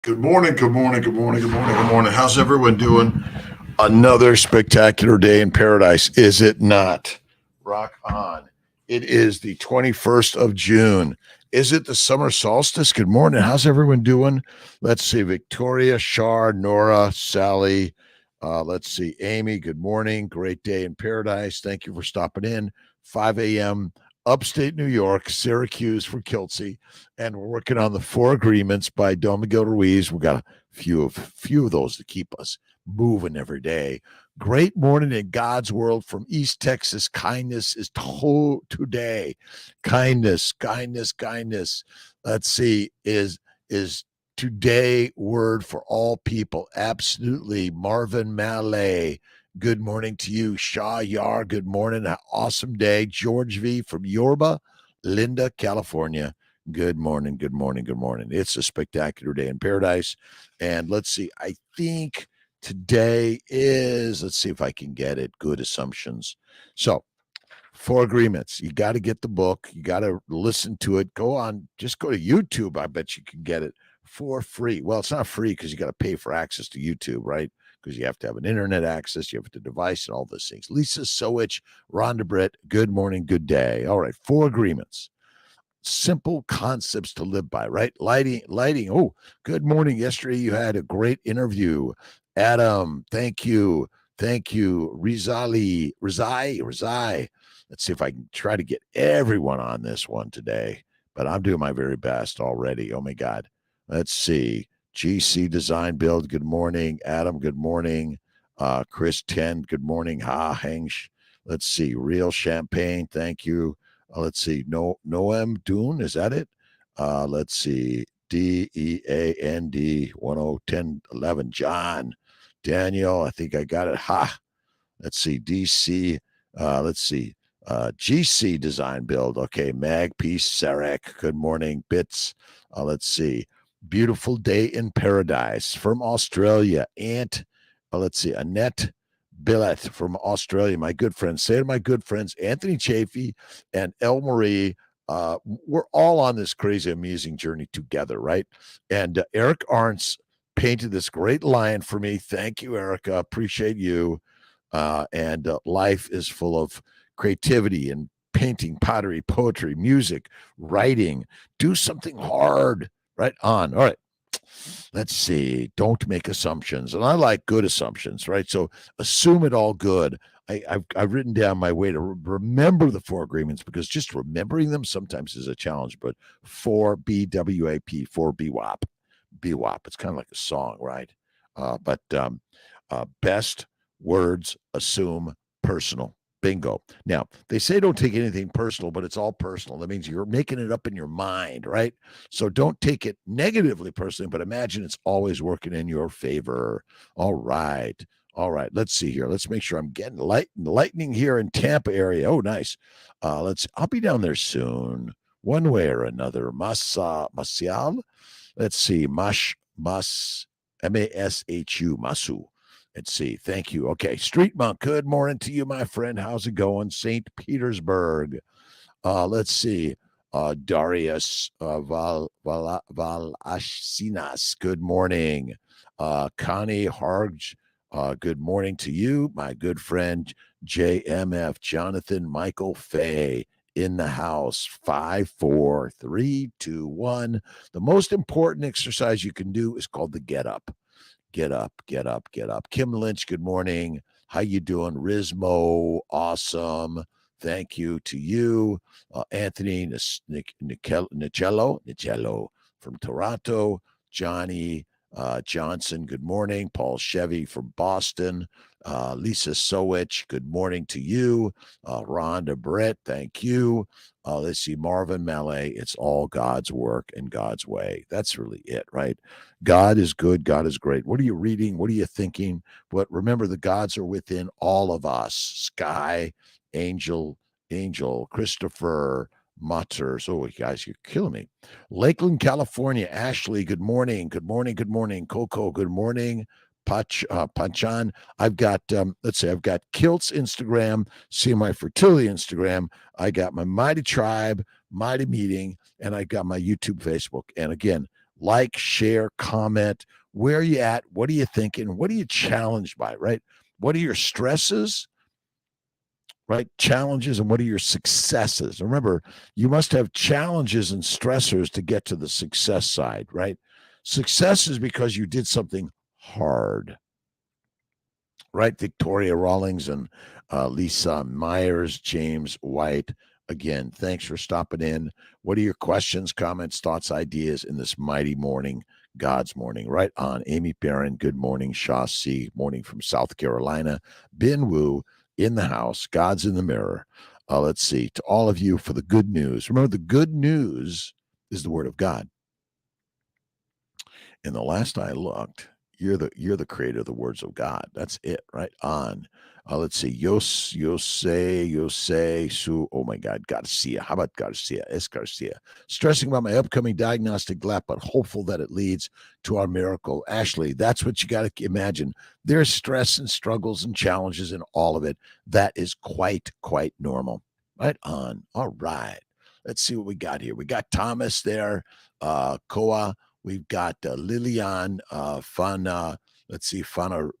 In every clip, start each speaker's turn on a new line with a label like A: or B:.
A: Good morning, good morning, good morning, good morning, good morning. How's everyone doing? Another spectacular day in paradise, is it not? Rock on. It is the 21st of June. Is it the summer solstice? Good morning. How's everyone doing? Let's see. Victoria, Shar, Nora, Sally. Let's see. Amy, good morning. Great day in paradise. Thank you for stopping in. 5 a.m. upstate New York, Syracuse for Kiltz. And we're working on the 4 agreements by Don Miguel Ruiz. We've got a few of those to keep us moving every day. Great morning in God's world from East Texas. Kindness is today. Kindness. Let's see, is today word for all people. Absolutely. Marvin Malay. Good morning to you. Shah Yar, good morning. An awesome day. George V from Yorba Linda, California. Good morning. It's a spectacular day in paradise. And let's see, I think today is, let's see if I can get it, good assumptions. So 4 agreements. You got to get the book. You got to listen to it. Just go to YouTube. I bet you can get it for free. Well, it's not free because you got to pay for access to YouTube, right? Because you have to have an internet access, you have the device and all those things. Lisa Sowich, Rhonda Britt, good morning, good day. All right, 4 agreements. Simple concepts to live by, right? Lighting. Oh, good morning. Yesterday you had a great interview. Adam, thank you. Rizai. Let's see if I can try to get everyone on this one today, but I'm doing my very best already. Oh my God. Let's see. GC Design Build, good morning. Adam, good morning. Chris 10, good morning. Hengsh. Let's see. Real Champagne, thank you. Let's see. Noam Dune, is that it? Let's see. DEAND 101011. John. Daniel, I think I got it. Let's see. DC. Let's see. GC Design Build. Okay. Mag Peace Sarek. Good morning. Bits. Let's see. Beautiful day in paradise from Australia. Let's see. Annette Billet from Australia. My good friends. Say to my good friends, Anthony Chafee and El Marie. We're all on this crazy, amusing journey together, right? And Eric Arntz painted this great lion for me. Thank you, Erica. Appreciate you. And life is full of creativity and painting, pottery, poetry, music, writing. Do something hard. Right on. All right. Let's see. Don't make assumptions. And I like good assumptions, right? So assume it all good. I've written down my way to remember the 4 agreements because just remembering them sometimes is a challenge. But 4 BWAP, 4 BWAP, BWAP. It's kind of like a song, right? But best words, assume, personal. Bingo. Now, they say don't take anything personal, but it's all personal. That means you're making it up in your mind, right? So don't take it negatively personally, but imagine it's always working in your favor. All right. Let's see here. Let's make sure I'm getting lightning here in Tampa area. Oh, nice. I'll be down there soon, one way or another. Masial. Let's see. Mashu, Masu. Let's see. Thank you. Okay. Street Monk, good morning to you, my friend. How's it going? St. Petersburg. Let's see. Darius Valasinas, good morning. Connie Harge, good morning to you, my good friend JMF, Jonathan Michael Fay in the house. 5, 4, 3, 2, 1. The most important exercise you can do is called the get up. Get up. Kim Lynch, good morning. How you doing? Rizmo, awesome. Thank you to you. Anthony Nicello from Toronto. Johnny Johnson, good morning. Paul Chevy from Boston. Lisa Sowich, good morning to you. Rhonda Brett, thank you. Let's see, Marvin Malay, it's all God's work and God's way. That's really it, right? God is good. God is great. What are you reading? What are you thinking? But remember, the gods are within all of us. Sky, Angel, Christopher, Mutters. Oh, guys, you're killing me. Lakeland, California. Ashley, good morning. Coco, good morning. Panchan. I've got, I've got Kiltz Instagram, see my Fertility Instagram. I got my Mighty Tribe, Mighty Meeting, and I got my YouTube, Facebook. And again, Like, share, comment. Where are you at? What are you thinking? What are you challenged by, right? What are your stresses, right? Challenges, and what are your successes? Remember, you must have challenges and stressors to get to the success side, right? Success is because you did something hard, right? Victoria Rawlings and Lisa Myers, James White. Again, thanks for stopping in. What are your questions, comments, thoughts, ideas in this mighty morning, God's morning? Right on. Amy Barron, good morning. Shaw C, morning from South Carolina. Bin Wu in the house. God's in the mirror. Let's see. To all of you for the good news. Remember, the good news is the word of God. And the last I looked, you're the creator of the words of God. That's it, right on. Let's see. Yose, Su. Oh my God, Garcia. How about Garcia? Es Garcia. Stressing about my upcoming diagnostic lap, but hopeful that it leads to our miracle. Ashley, that's what you got to imagine. There's stress and struggles and challenges in all of it. That is quite normal. Right on. All right. Let's see what we got here. We got Thomas there. Koa. We've got Lilian Fana, let's see, Fana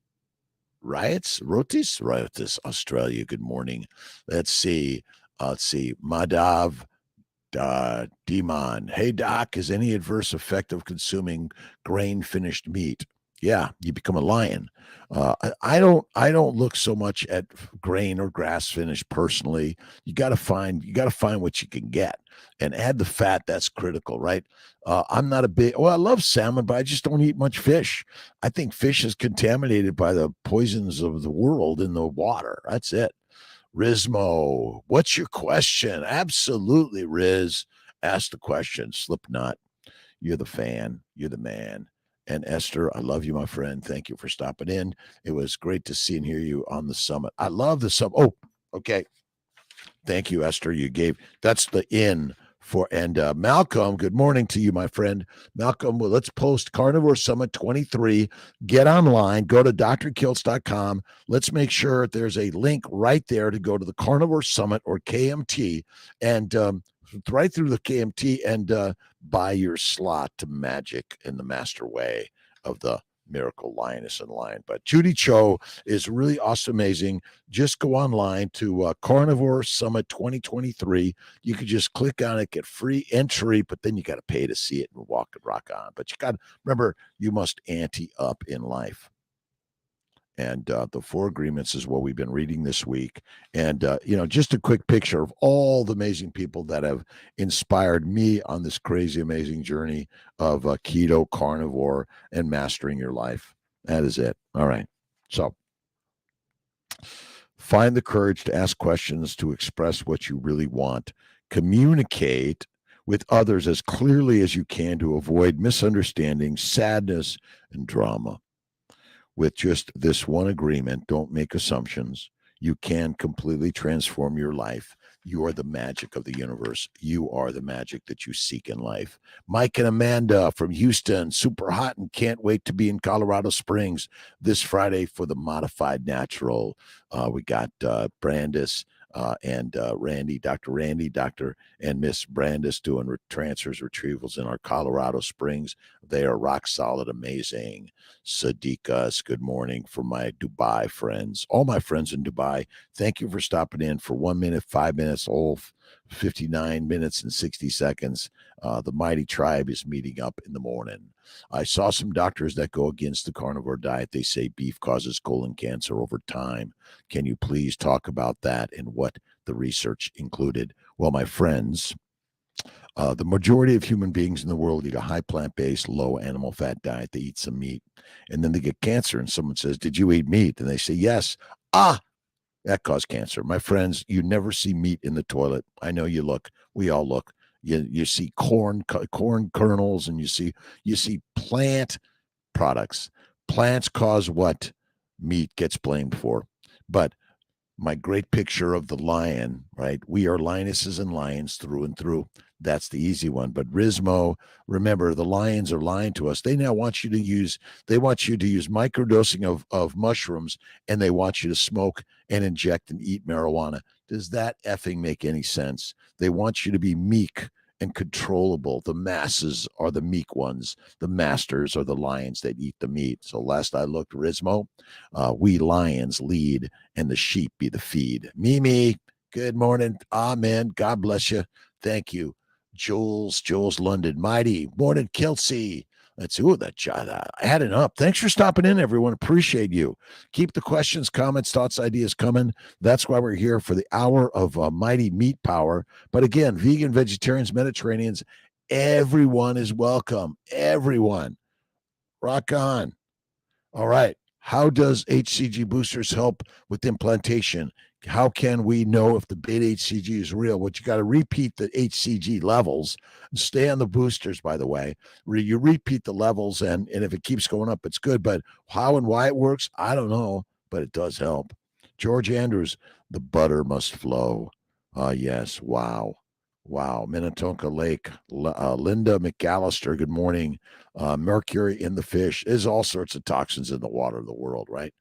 A: Rotis, Australia. Good morning. Let's see, Madav Demon. Hey, Doc, is any adverse effect of consuming grain-finished meat? Yeah, you become a lion. I don't look so much at grain or grass finished personally. You got to find what you can get and add the fat. That's critical, right? I'm not a big. Well, I love salmon, but I just don't eat much fish. I think fish is contaminated by the poisons of the world in the water. That's it. Rizmo, what's your question? Absolutely, Riz. Ask the question. Slipknot, you're the fan. You're the man. And Esther, I love you, my friend. Thank you for stopping in. It was great to see and hear you on the summit. I love the summit. Oh, okay. Thank you, Esther. That's the in for, and Malcolm, good morning to you, my friend. Malcolm, well, let's post Carnivore Summit 23. Get online, go to drkiltz.com. Let's make sure there's a link right there to go to the Carnivore Summit or KMT, and right through the KMT, and buy your slot to Magic in the Master Way of the Miracle Lioness and Lion. But Judy Cho is really awesome, amazing. Just go online to Carnivore Summit 2023. You could just click on it, get free entry, but then you got to pay to see it and walk and rock on. But you got to remember, you must ante up in life. And the 4 agreements is what we've been reading this week. And, just a quick picture of all the amazing people that have inspired me on this crazy, amazing journey of keto, carnivore, and mastering your life. That is it. All right. So find the courage to ask questions, to express what you really want. Communicate with others as clearly as you can to avoid misunderstanding, sadness, and drama. With just this one agreement, don't make assumptions. You can completely transform your life. You are the magic of the universe. You are the magic that you seek in life. Mike and Amanda from Houston, super hot and can't wait to be in Colorado Springs this Friday for the Modified Natural. We got Brandis and Randy, Dr. and Miss Brandis doing transfers, retrievals in our Colorado Springs. They are rock solid, amazing. Sadiqas, good morning for my Dubai friends. All my friends in Dubai, thank you for stopping in for 1 minute, 5 minutes, 59 minutes and 60 seconds. The mighty tribe is meeting up in the morning. I saw some doctors that go against the carnivore diet. They say beef causes colon cancer over time. Can you please talk about that and what the research included? Well, my friends, the majority of human beings in the world eat a high plant-based, low animal fat diet. They eat some meat, and then they get cancer. And someone says, "Did you eat meat?" And they say, "Yes." That caused cancer. My friends, you never see meat in the toilet. I know you look. We all look. You see corn kernels, and you see plant products. Plants cause what meat gets blamed for. But my great picture of the lion, right? We are lionesses and lions through and through. That's the easy one. But Rizmo, remember, the lions are lying to us. They now want you to use microdosing of mushrooms, and they want you to smoke and inject and eat marijuana. Does that effing make any sense? They want you to be meek and controllable. The masses are the meek ones. The masters are the lions that eat the meat. So last I looked, Rismo, we lions lead and the sheep be the feed. Mimi, good morning. Amen. God bless you. Thank you. Jules London, mighty. Morning, Kiltz. Let's see. Ooh, that adding up. Thanks for stopping in, everyone. Appreciate you. Keep the questions, comments, thoughts, ideas coming. That's why we're here for the hour of mighty meat power. But again, vegan, vegetarians, Mediterraneans, everyone is welcome. Everyone. Rock on. All right. How does HCG boosters help with implantation? How can we know if the beta HCG is real? Well, you got to repeat the HCG levels. Stay on the boosters, by the way. You repeat the levels, and if it keeps going up, it's good. But how and why it works, I don't know, but it does help. George Andrews, the butter must flow. Yes. Wow. Wow. Minnetonka Lake. Linda McAllister, good morning. Mercury in the fish. There's all sorts of toxins in the water of the world, right?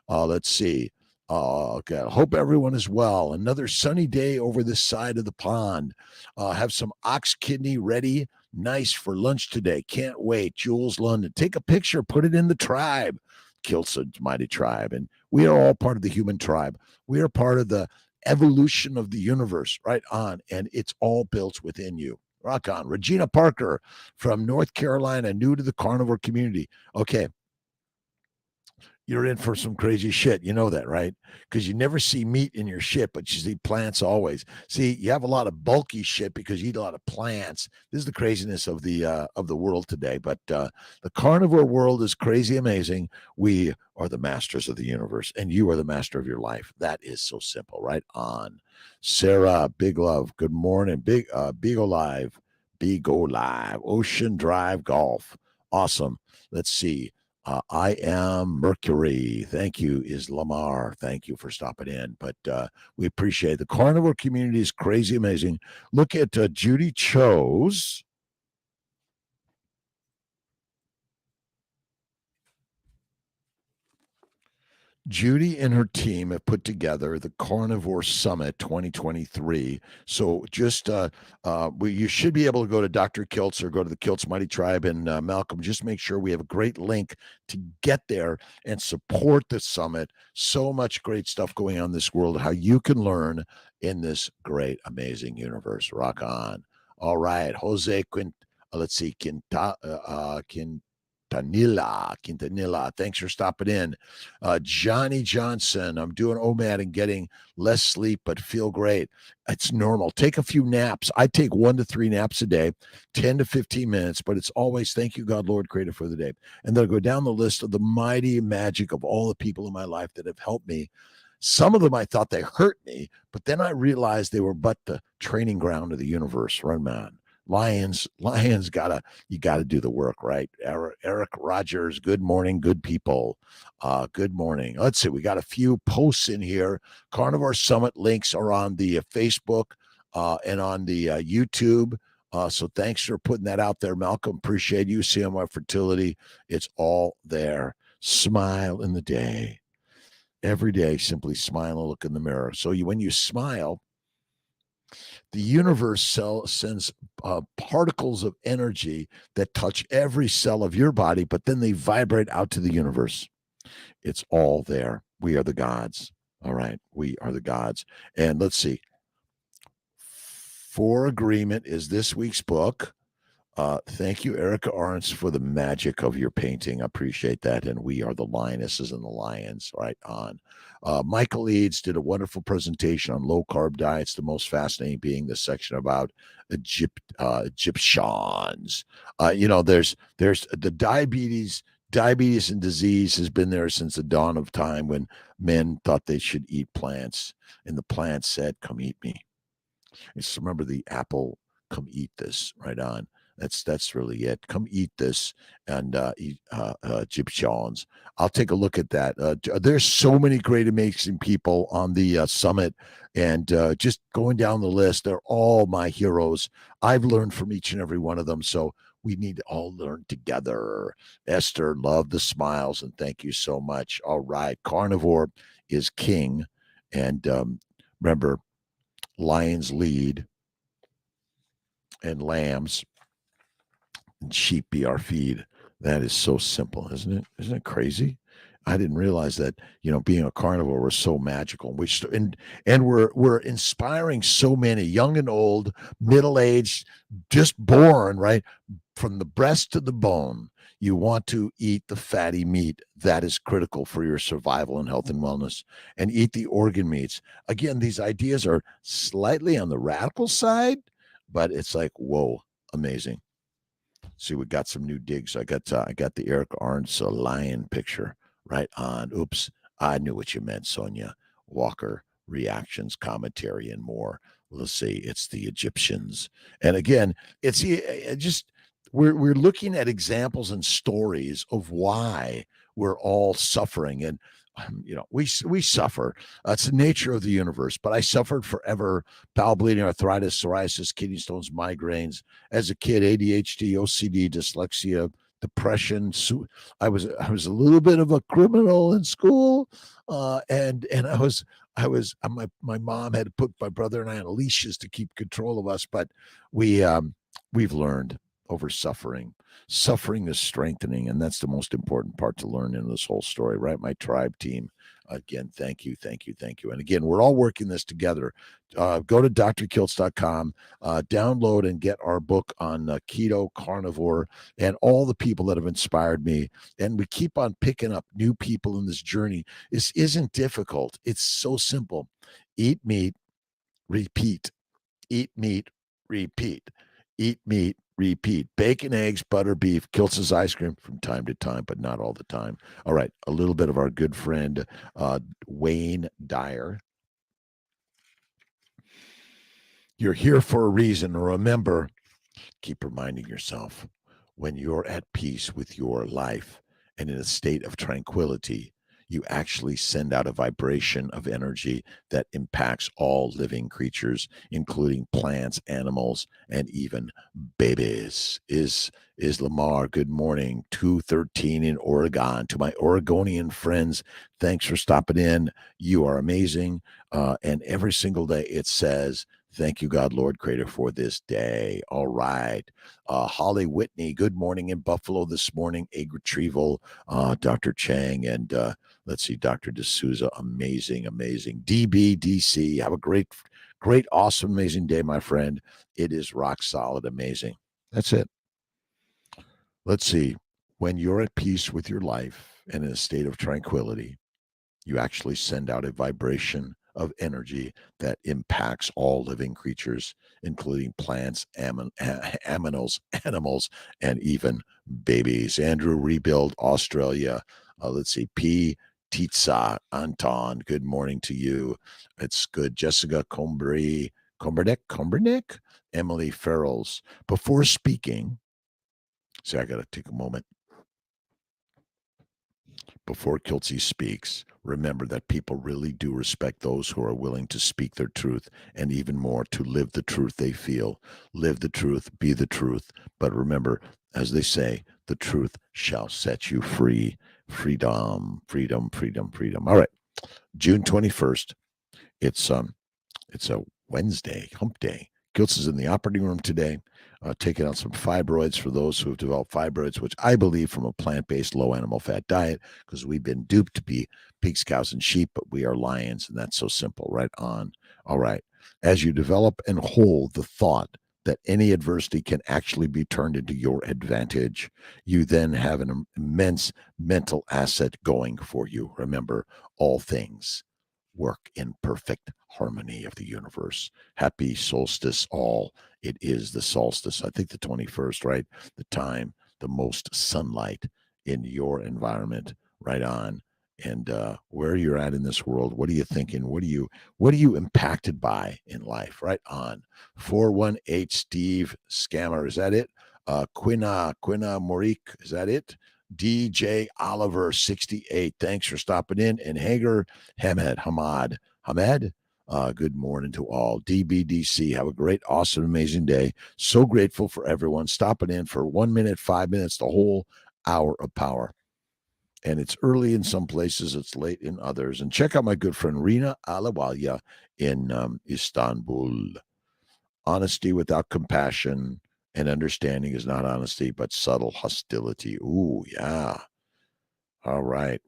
A: Let's see. Okay. Hope everyone is well. Another sunny day over this side of the pond. Have some ox kidney ready. Nice for lunch today. Can't wait. Jules London. Take a picture. Put it in the tribe. Kiltz mighty tribe. And we are all part of the human tribe. We are part of the evolution of the universe, right on. And it's all built within you. Rock on. Regina Parker from North Carolina, new to the carnivore community. Okay. You're in for some crazy shit. You know that, right? Because you never see meat in your shit, but you see plants always. See, you have a lot of bulky shit because you eat a lot of plants. This is the craziness of the world today. But the carnivore world is crazy amazing. We are the masters of the universe, and you are the master of your life. That is so simple, right on. Sarah, big love. Good morning. Bigo Live. Bigo Live. Ocean Drive Golf. Awesome. Let's see. I am Mercury. Thank you, is Lamar. Thank you for stopping in. But we appreciate it. The carnivore community is crazy amazing. Look at Judy Chose. Judy and her team have put together the Carnivore Summit 2023. So just you should be able to go to Dr. Kiltz or go to the Kiltz Mighty Tribe and Malcolm. Just make sure we have a great link to get there and support the summit. So much great stuff going on in this world. How you can learn in this great, amazing universe. Rock on. All right, Jose let's see, Quintanilla. Thanks for stopping in. Johnny Johnson, I'm doing OMAD and getting less sleep, but feel great. It's normal. Take a few naps. I take 1 to 3 naps a day, 10 to 15 minutes, but it's always thank you, God, Lord, Creator, for the day. And then I'll go down the list of the mighty magic of all the people in my life that have helped me. Some of them I thought they hurt me, but then I realized they were but the training ground of the universe. Run, man. Lions you gotta do the work, right? Eric Rogers, good morning, good people. Good morning. Let's see, we got a few posts in here. Carnivore Summit links are on the Facebook and on the YouTube. So thanks for putting that out there, Malcolm. Appreciate you. See on my fertility. It's all there. Smile in the day. Every day, simply smile and look in the mirror. So when you smile, the universe sends particles of energy that touch every cell of your body, but then they vibrate out to the universe. It's all there. We are the gods. All right. We are the gods. And let's see. For Agreement is this week's book. Thank you, Erica Arns, for the magic of your painting. I appreciate that. And we are the lionesses and the lions, right on. Michael Eads did a wonderful presentation on low-carb diets, the most fascinating being the section about Egyptians. There's the diabetes and disease has been there since the dawn of time when men thought they should eat plants. And the plants said, come eat me. Just remember the apple, come eat this, right on. That's really it. Come eat this and eat Egyptians. I'll take a look at that. There's so many great, amazing people on the summit, and just going down the list, they're all my heroes. I've learned from each and every one of them, so we need to all learn together. Esther, love the smiles, and thank you so much. All right, carnivore is king, and remember, lions lead and lambs and sheep be our feed. That is so simple, isn't it? Isn't it crazy? I didn't realize that, being a carnivore was so magical. And we're inspiring so many, young and old, middle aged, just born, right? From the breast to the bone. You want to eat the fatty meat that is critical for your survival and health and wellness, and eat the organ meats. Again, these ideas are slightly on the radical side, but it's like, whoa, amazing. See, we got some new digs. I got the Eric Arns lion picture right on. Oops, I knew what you meant, Sonia. Walker reactions, commentary, and more. Let's see. It's the Egyptians, and again, it's just we're looking at examples and stories of why we're all suffering, and we suffer. It's the nature of the universe. But I suffered forever: bowel bleeding, arthritis, psoriasis, kidney stones, migraines as a kid, ADHD, OCD, dyslexia, depression. I was a little bit of a criminal in school, and my mom had to put my brother and I on leashes to keep control of us. But we've learned over suffering. Suffering is strengthening, and that's the most important part to learn in this whole story, right? My tribe team. Again, thank you, thank you, thank you. And again, we're all working this together. Go to drkiltz.com, download and get our book on keto, carnivore, and all the people that have inspired me. And we keep on picking up new people in this journey. This isn't difficult. It's so simple. Eat meat, repeat. Eat meat, repeat. Eat meat, repeat. Bacon, eggs, butter, beef, Kiltz's ice cream from time to time, but not all the time. All right, a little bit of our good friend Wayne Dyer. You're here for a reason. Remember, keep reminding yourself, when you're at peace with your life and in a state of tranquility, you actually send out a vibration of energy that impacts all living creatures, including plants, animals, and even babies. Is Lamar, good morning, 213 in Oregon. To my Oregonian friends, thanks for stopping in. You are amazing. And every single day it says, thank you, God, Lord, Creator, for this day. All right. Holly Whitney, good morning in Buffalo this morning. Egg retrieval, Dr. Chang, and let's see, Dr. D'Souza, amazing, amazing. DBDC, have a great, awesome, amazing day, my friend. It is rock solid, amazing. That's it. Let's see. When you're at peace with your life and in a state of tranquility, you actually send out a vibration of energy that impacts all living creatures, including plants, animals, and even babies. Andrew, Rebuild, Australia. Let's see. P. Titsa, Anton, good morning to you. It's good. Jessica Combernick, Emily Farrells. Before speaking, see, I got to take a moment. Before Kiltz speaks, remember that people really do respect those who are willing to speak their truth, and even more, to live the truth they feel. Live the truth, be the truth. But remember, as they say, the truth shall set you free. Freedom, freedom, freedom, freedom. All right, June 21st. It's a Wednesday, hump day. Kiltz is in the operating room today, taking out some fibroids for those who have developed fibroids, which I believe from a plant-based, low animal fat diet, because we've been duped to be pigs, cows, and sheep, but we are lions, and that's so simple. Right on. All right. As you develop and hold the thought that any adversity can actually be turned into your advantage, you then have an immense mental asset going for you. Remember, all things work in perfect harmony of the universe. Happy solstice all. It is the solstice, I think the 21st, right? The time, the most sunlight in your environment, right on. And where you're at in this world, what are you thinking? What are you impacted by in life? Right on. 418 Steve Scammer, is that it? Quina Morik, is that it? DJ Oliver 68, thanks for stopping in. And Hager Hamed, good morning to all. DBDC, have a great, awesome, amazing day. So grateful for everyone stopping in for 1 minute, 5 minutes, the whole hour of power. And it's early in some places, it's late in others. And check out my good friend Rina Alawalya in Istanbul. Honesty without compassion and understanding is not honesty, but subtle hostility. Ooh, yeah. All right.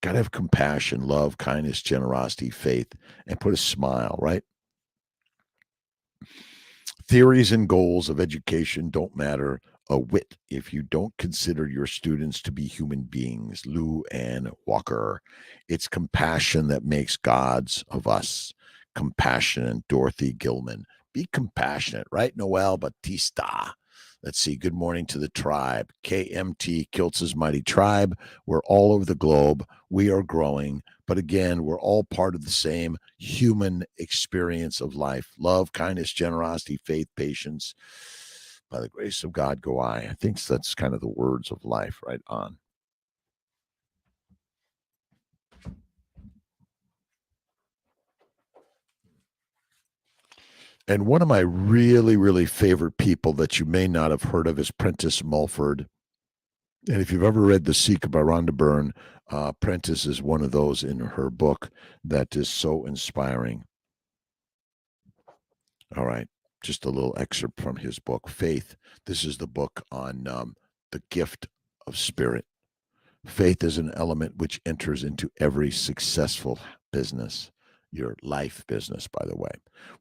A: Got to have compassion, love, kindness, generosity, faith, and put a smile, right? Theories and goals of education don't matter a whit if you don't consider your students to be human beings. Lou Ann Walker. It's compassion that makes gods of us. Compassionate Dorothy Gilman. Be compassionate, right? Noel Batista. Let's see. Good morning to the tribe. KMT, Kiltz's Mighty Tribe. We're all over the globe. We are growing. But again, we're all part of the same human experience of life. Love, kindness, generosity, faith, patience. By the grace of God go I. I think that's kind of the words of life, right on. And one of my really, really favorite people that you may not have heard of is Prentice Mulford. And if you've ever read The Secret by Rhonda Byrne, Prentice is one of those in her book that is so inspiring. All right. Just a little excerpt from his book, Faith. This is the book on the gift of spirit. Faith is an element which enters into every successful business, your life business, by the way.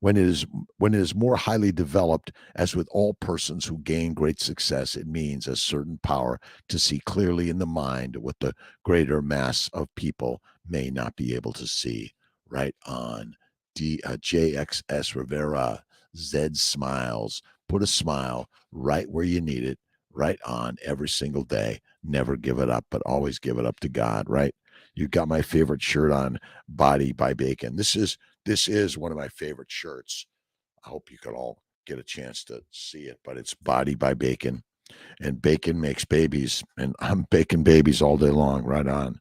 A: When it is more highly developed, as with all persons who gain great success, it means a certain power to see clearly in the mind what the greater mass of people may not be able to see. Right on. JXS Rivera, Zed Smiles. Put a smile right where you need it, right on every single day. Never give it up, but always give it up to God, right? You got my favorite shirt on, Body by Bacon. This is one of my favorite shirts. I hope you could all get a chance to see it, but it's Body by Bacon. And bacon makes babies, and I'm baking babies all day long, right on.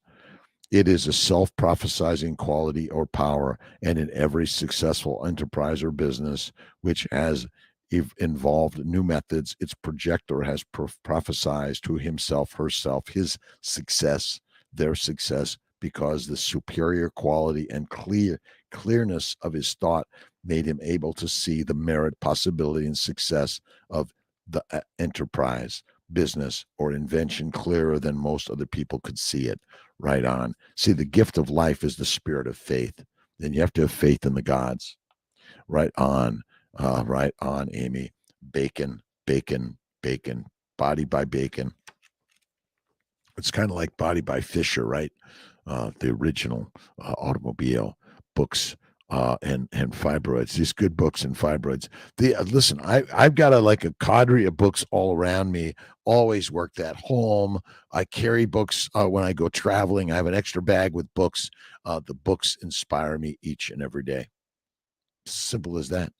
A: It is a self-prophesizing quality or power, and in every successful enterprise or business which has involved new methods, its projector has prophesied to himself, herself, his success, their success, because the superior quality and clearness of his thought made him able to see the merit, possibility, and success of the enterprise, business, or invention clearer than most other people could see it. Right on. See, the gift of life is the spirit of faith. Then you have to have faith in the gods. Right on. Right on, Amy. Bacon, bacon, bacon. Body by Bacon. It's kind of like Body by Fisher, right? The original automobile books and fibroids. These good books and fibroids. Listen, I've got a cadre of books all around me. Always worked at home. I carry books when I go traveling. I have an extra bag with books. The books inspire me each and every day. Simple as that.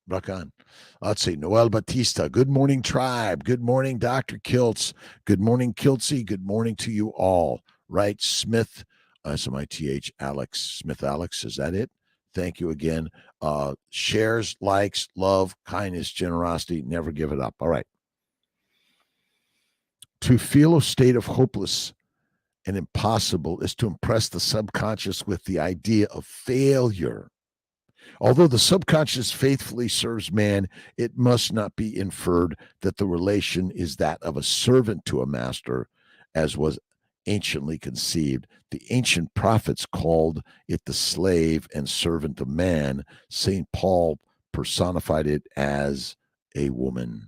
A: Rock on. Let's see. Noel Batista. Good morning, tribe. Good morning, Dr. Kiltz. Good morning, Kiltzy. Good morning to you all. Right, Smith, SMITH, Alex, Smith Alex. Is that it? Thank you again. Shares, likes, love, kindness, generosity. Never give it up. All right. To feel a state of hopeless and impossible is to impress the subconscious with the idea of failure. Although the subconscious faithfully serves man, it must not be inferred that the relation is that of a servant to a master, as was anciently conceived. The ancient prophets called it the slave and servant of man. St. Paul personified it as a woman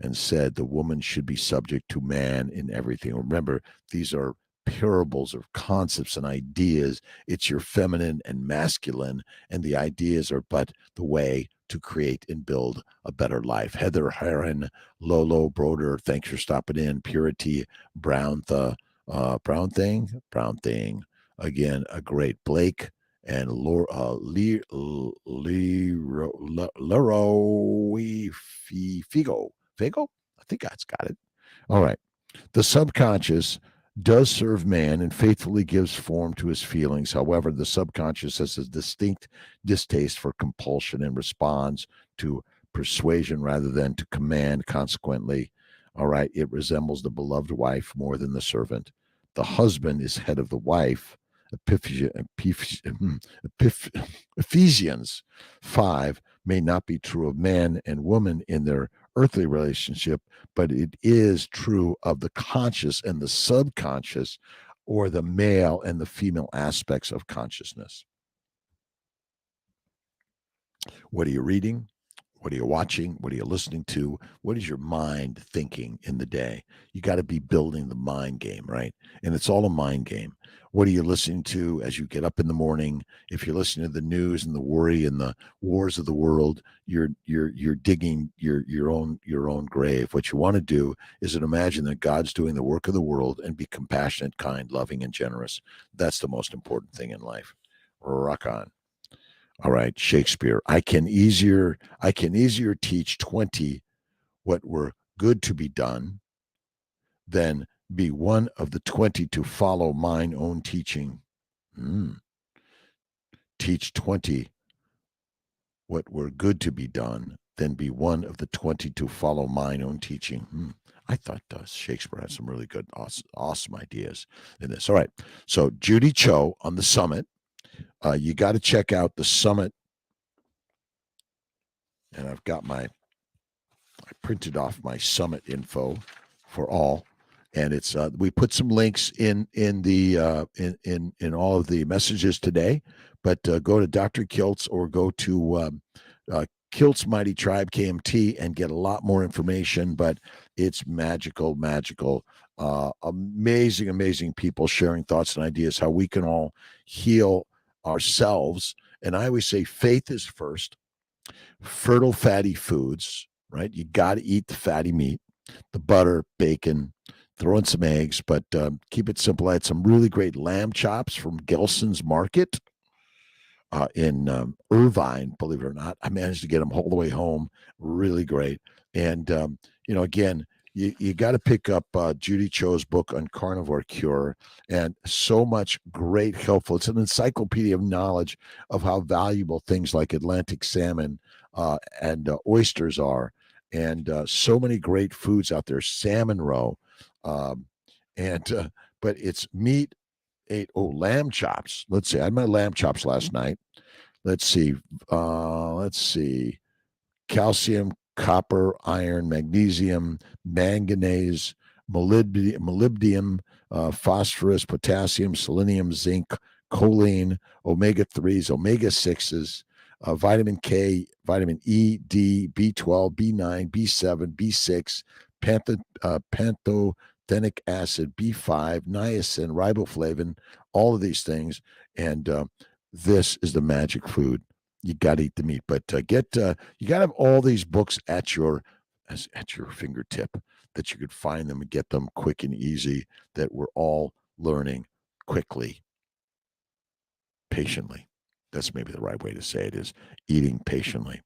A: and said the woman should be subject to man in everything. Remember, these are parables of concepts and ideas. It's your feminine and masculine, and the ideas are but the way to create and build a better life. Heather Heron, Lolo Broder, thanks for stopping in. Purity Brown, Brown Thing. Again, a great Blake and Leroy Figo. Fago? I think God's got it. All right. The subconscious does serve man and faithfully gives form to his feelings. However, the subconscious has a distinct distaste for compulsion and responds to persuasion rather than to command. Consequently, all right, it resembles the beloved wife more than the servant. The husband is head of the wife, Ephesians 5 may not be true of man and woman in their earthly relationship, but it is true of the conscious and the subconscious, or the male and the female aspects of consciousness. What are you reading? What are you watching? What are you listening to? What is your mind thinking in the day? You got to be building the mind game, right? And it's all a mind game. What are you listening to as you get up in the morning? If you're listening to the news and the worry and the wars of the world, you're digging your own grave. What you want to do is imagine that God's doing the work of the world and be compassionate, kind, loving, and generous. That's the most important thing in life. Rock on. All right, Shakespeare. I can easier teach 20 what were good to be done than be one of the 20 to follow mine own teaching. Teach 20 what were good to be done, then be one of the 20 to follow mine own teaching. I thought Shakespeare had some really good, awesome ideas in this. All right, so Judy Cho on the summit. You got to check out the summit. And I've got I printed off my summit info for all, and it's we put some links in the in all of the messages today. But go to Dr. Kiltz or go to Kiltz Mighty Tribe KMT and get a lot more information. But it's magical, amazing people sharing thoughts and ideas how we can all heal ourselves. And I always say faith is first. Fertile fatty foods, right? You got to eat the fatty meat, the butter, bacon, throw in some eggs, but keep it simple. I had some really great lamb chops from Gelson's Market in Irvine, believe it or not. I managed to get them all the way home. Really great. And, again, you got to pick up Judy Cho's book on Carnivore Cure, and so much great helpful. It's an encyclopedia of knowledge of how valuable things like Atlantic salmon and oysters are, and so many great foods out there. Salmon roe, but it's meat. Lamb chops. Let's see. I had my lamb chops last night. Let's see. Calcium, copper, iron, magnesium, manganese, molybdenum, phosphorus, potassium, selenium, zinc, choline, omega-3s, omega-6s, vitamin K, vitamin E, D, B12, B9, B7, B6, pantothenic acid, B5, niacin, riboflavin, all of these things. And this is the magic food. You got to eat the meat, but you got to have all these books at your fingertip, that you could find them and get them quick and easy, that we're all learning quickly, patiently. That's maybe the right way to say it, is eating patiently.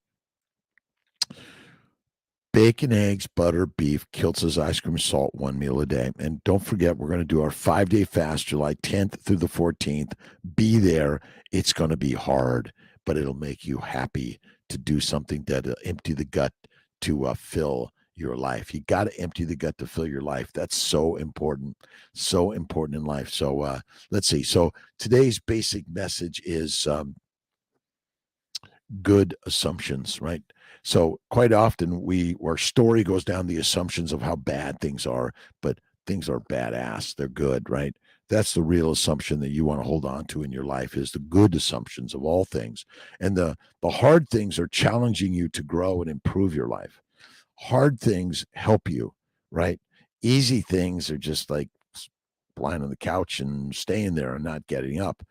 A: Bacon, eggs, butter, beef, Kiltz's ice cream, salt, one meal a day. And don't forget, we're going to do our 5-day fast, July 10th through the 14th. Be there. It's going to be hard, but it'll make you happy to do something that'll empty the gut to fill your life. You got to empty the gut to fill your life. That's so important in life. So let's see. So today's basic message is good assumptions, right? So quite often our story goes down the assumptions of how bad things are, but things are badass. They're good, right? That's the real assumption that you want to hold on to in your life, is the good assumptions of all things. And the hard things are challenging you to grow and improve your life. Hard things help you, right? Easy things are just like lying on the couch and staying there and not getting up.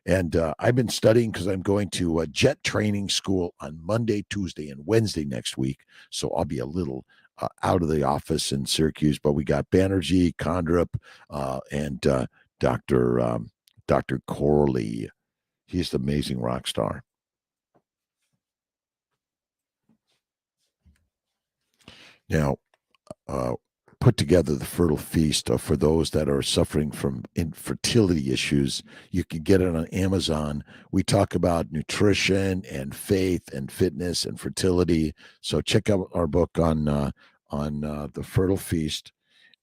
A: And I've been studying because I'm going to a jet training school on Monday, Tuesday, and Wednesday next week. So I'll be a little out of the office in Syracuse. But we got Banerjee, Kondrup, and Dr. Corley. He's the amazing rock star. Now, put together the Fertile Feast for those that are suffering from infertility issues. You can get it on Amazon. We talk about nutrition and faith and fitness and fertility. So check out our book on the Fertile Feast.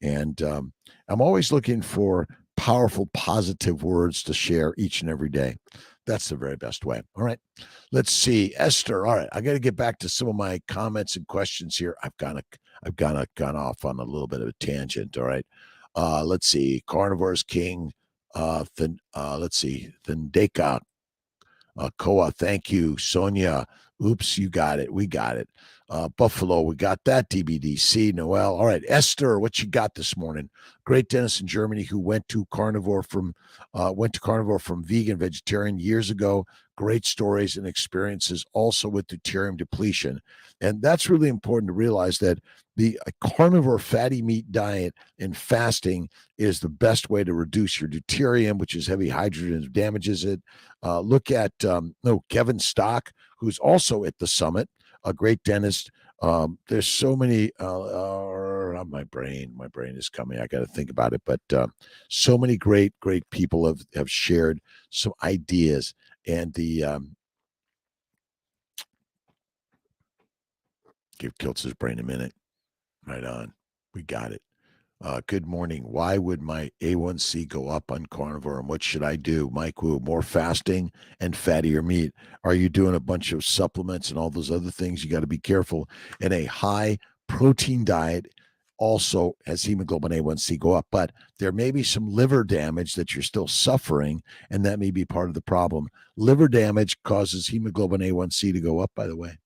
A: And I'm always looking for powerful, positive words to share each and every day. That's the very best way. All right. Let's see. Esther. All right. I got to get back to some of my comments and questions here. I've gone off on a little bit of a tangent. All right. Let's see. Carnivore's King. Let's see. Thindeka. Koa, thank you. Sonia, oops, you got it. We got it. Buffalo, we got that. DBDC, Noel. All right, Esther, what you got this morning? Great dentist in Germany who went to carnivore from vegan vegetarian years ago. Great stories and experiences also with deuterium depletion. And that's really important to realize that the carnivore fatty meat diet and fasting is the best way to reduce your deuterium, which is heavy hydrogen, damages it. Look at Kevin Stock, who's also at the summit, a great dentist. There's so many. My brain is coming. I got to think about it. But so many great people have shared some ideas, and give Kiltz his brain a minute. Right on. We got it. Good morning. Why would my A1C go up on carnivore, and what should I do? Mike Wu, more fasting and fattier meat. Are you doing a bunch of supplements and all those other things? You got to be careful. And a high protein diet also has hemoglobin A1C go up, but there may be some liver damage that you're still suffering, and that may be part of the problem. Liver damage causes hemoglobin A1C to go up, by the way.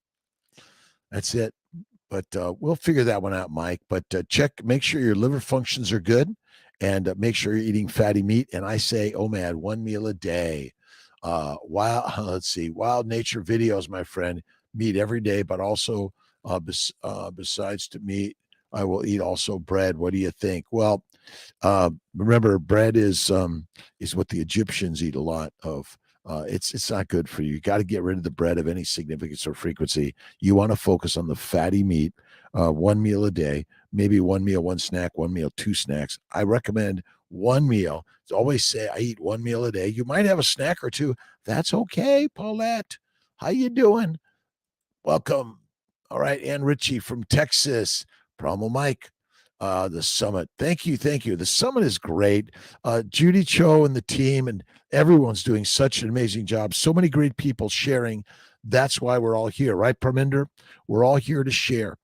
A: That's it. But we'll figure that one out, Mike. But make sure your liver functions are good, and make sure you're eating fatty meat. And I say, OMAD, 1 meal a day. Let's see, Wild Nature Videos, my friend, meat every day, but also besides to meat, I will eat also bread. What do you think? Well, remember, bread is what the Egyptians eat a lot of. It's not good for you. You got to get rid of the bread of any significance or frequency. You want to focus on the fatty meat, 1 meal a day, maybe 1 meal, 1 snack, 1 meal, 2 snacks. I recommend 1 meal. I always say I eat 1 meal a day. You might have a snack or two. That's okay, Paulette. How you doing? Welcome. All right, Ann Ritchie from Texas. Promo Mike. The summit. Thank you. The summit is great. Judy Cho and the team and everyone's doing such an amazing job. So many great people sharing. That's why we're all here, right, Parminder? We're all here to share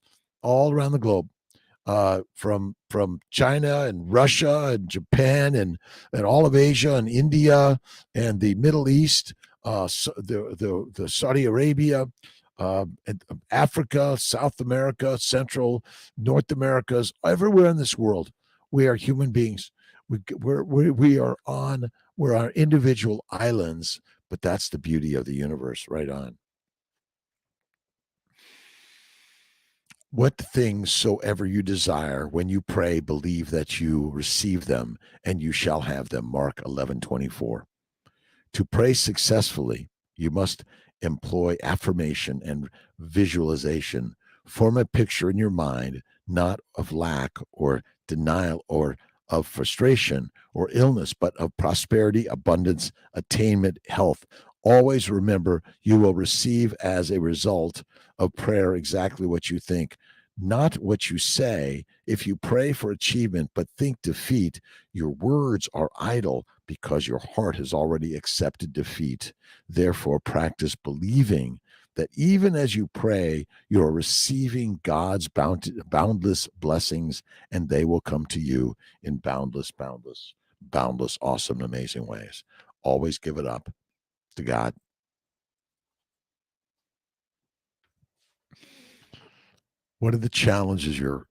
A: all around the globe, from China and Russia and Japan and all of Asia and India and the Middle East, the Saudi Arabia, and Africa, South America, Central, North Americas, everywhere in this world. We are human beings. We're on individual islands, but that's the beauty of the universe. Right on. What things soever you desire, when you pray, believe that you receive them, and you shall have them. Mark 11:24. To pray successfully, you must employ affirmation and visualization. Form a picture in your mind, not of lack or denial or of frustration or illness, but of prosperity, abundance, attainment, health. Always remember you will receive as a result of prayer exactly what you think, not what you say. If you pray for achievement but think defeat, your words are idle because your heart has already accepted defeat. Therefore, practice believing that even as you pray, you are receiving God's boundless blessings, and they will come to you in boundless, awesome, amazing ways. Always give it up to God. What are the challenges you're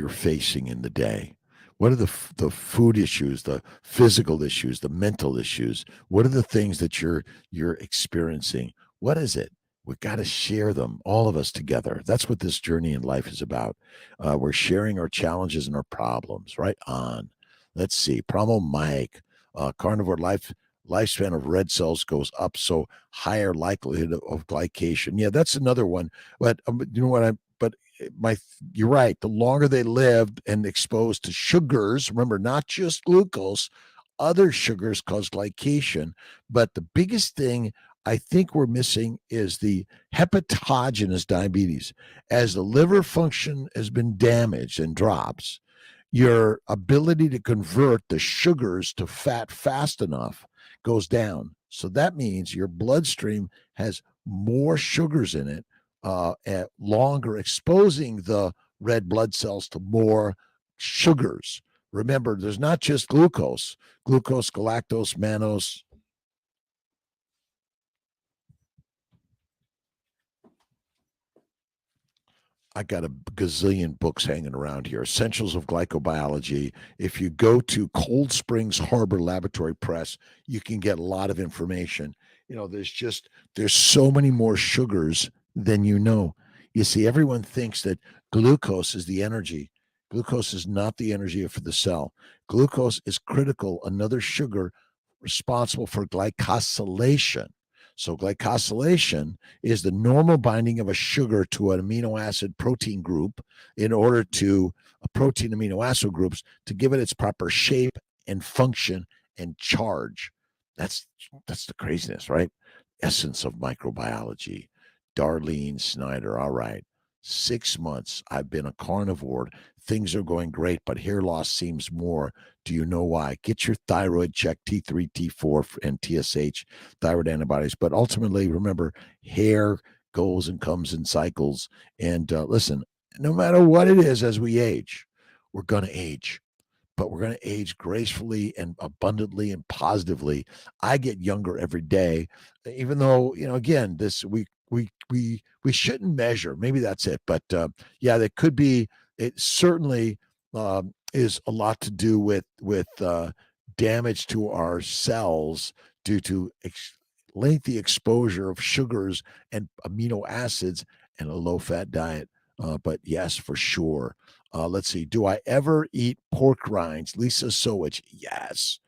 A: facing in the day? What are the food issues, the physical issues, the mental issues? What are the things that you're experiencing? What is it? We've got to share them, all of us together. That's what this journey in life is about. We're sharing our challenges and our problems. Right on. Let's see. Promo Mike. Carnivore lifespan of red cells goes up, so higher likelihood of glycation. Yeah, that's another one. But you know what? You're right. The longer they lived and exposed to sugars, remember, not just glucose, other sugars cause glycation. But the biggest thing I think we're missing is the hepatogenous diabetes. As the liver function has been damaged and drops, your ability to convert the sugars to fat fast enough goes down. So that means your bloodstream has more sugars in it at longer, exposing the red blood cells to more sugars. Remember, there's not just glucose, galactose, mannose. I got a gazillion books hanging around here. Essentials of Glycobiology. If you go to Cold Springs Harbor Laboratory Press, you can get a lot of information. There's so many more sugars than you know. You see, everyone thinks that glucose is the energy. Glucose is not the energy for the cell. Glucose is critical, another sugar responsible for glycosylation. So glycosylation is the normal binding of a sugar to an amino acid protein group in order to protein amino acid groups to give it its proper shape and function and charge. That's the craziness, right? Essence of microbiology. Darlene Snyder. All right. 6 months I've been a carnivore. Things are going great, but hair loss seems more. Do you know why? Get your thyroid checked, T3, T4, and TSH, thyroid antibodies. But ultimately, remember, hair goes and comes in cycles. And listen, no matter what it is as we age, we're going to age, but we're going to age gracefully and abundantly and positively. I get younger every day, even though, again, this we shouldn't measure. Maybe that's it. But yeah, that could be. It certainly is a lot to do with damage to our cells due to lengthy exposure of sugars and amino acids and a low-fat diet. But yes, for sure. Let's see. Do I ever eat pork rinds? Lisa Sowich. Yes.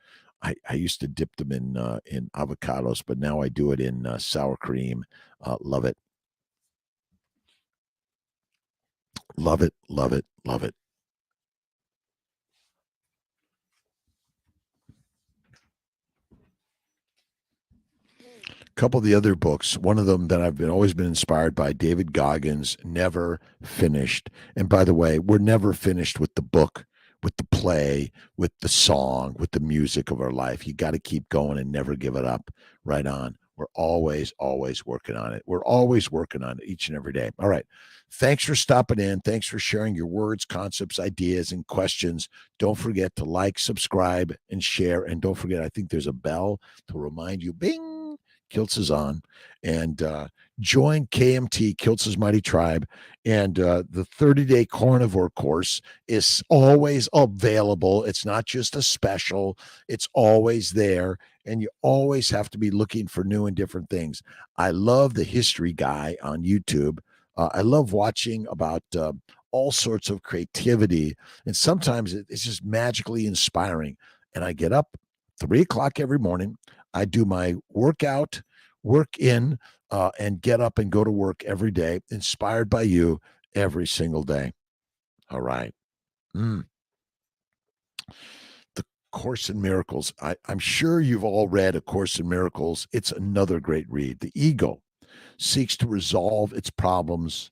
A: I used to dip them in avocados, but now I do it in sour cream. Love it. Love it. Love it. Love it. Couple of the other books, one of them that I've always been inspired by, David Goggins, Never Finished. And by the way, we're never finished with the book, with the play, with the song, with the music of our life. You got to keep going and never give it up. Right on. We're always, always working on it. We're always working on it each and every day. All right. Thanks for stopping in. Thanks for sharing your words, concepts, ideas, and questions. Don't forget to like, subscribe, and share. And don't forget, I think there's a bell to remind you, bing, Kiltz is on, and join KMT, Kiltz's Mighty Tribe. And the 30-day Carnivore Course is always available. It's not just a special, it's always there. And you always have to be looking for new and different things. I love the history guy on YouTube. I love watching about all sorts of creativity. And sometimes it's just magically inspiring. And I get up 3 o'clock every morning. I do my workout, work in, and get up and go to work every day, inspired by you every single day. All right. The Course in Miracles. I'm sure you've all read A Course in Miracles. It's another great read. The ego seeks to resolve its problems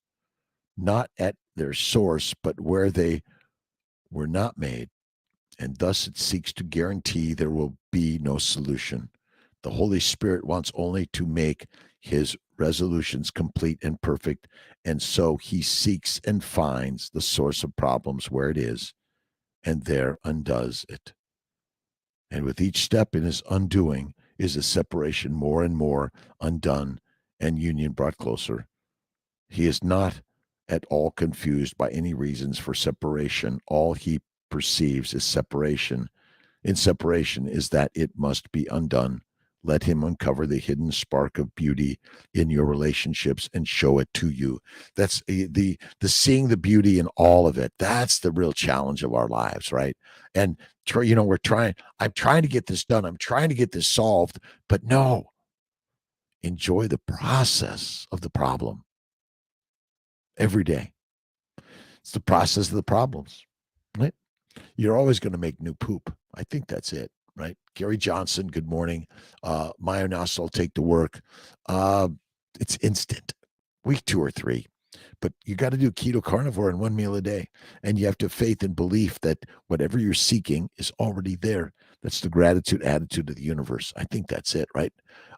A: not at their source, but where they were not made. And thus it seeks to guarantee there will be no solution. The Holy Spirit wants only to make his resolutions complete and perfect. And so he seeks and finds the source of problems where it is, and there undoes it. And with each step in his undoing is a separation more and more undone and union brought closer. He is not at all confused by any reasons for separation. All he perceives is separation. In separation is that it must be undone. Let him uncover the hidden spark of beauty in your relationships and show it to you. That's the seeing the beauty in all of it. That's the real challenge of our lives, right? And I'm trying to get this done. I'm trying to get this solved, but no. Enjoy the process of the problem every day. It's the process of the problems, right? You're always going to make new poop. I think that's it, right? Gary Johnson, good morning. Maya Nassau, take to work. It's instant. Week 2 or 3. But you got to do keto carnivore in 1 meal a day. And you have to have faith and belief that whatever you're seeking is already there. That's the gratitude attitude of the universe. I think that's it, right?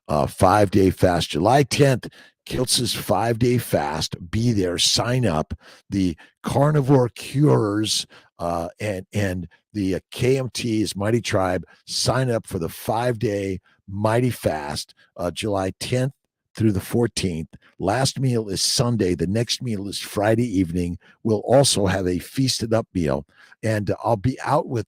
A: 5-day fast, July 10th, Kiltz's 5-day fast. Be there, sign up. The Carnivore Cures and the KMT's Mighty Tribe sign up for the 5-day Mighty Fast, July 10th through the 14th. Last meal is Sunday. The next meal is Friday evening. We'll also have a feasted up meal. And I'll be out with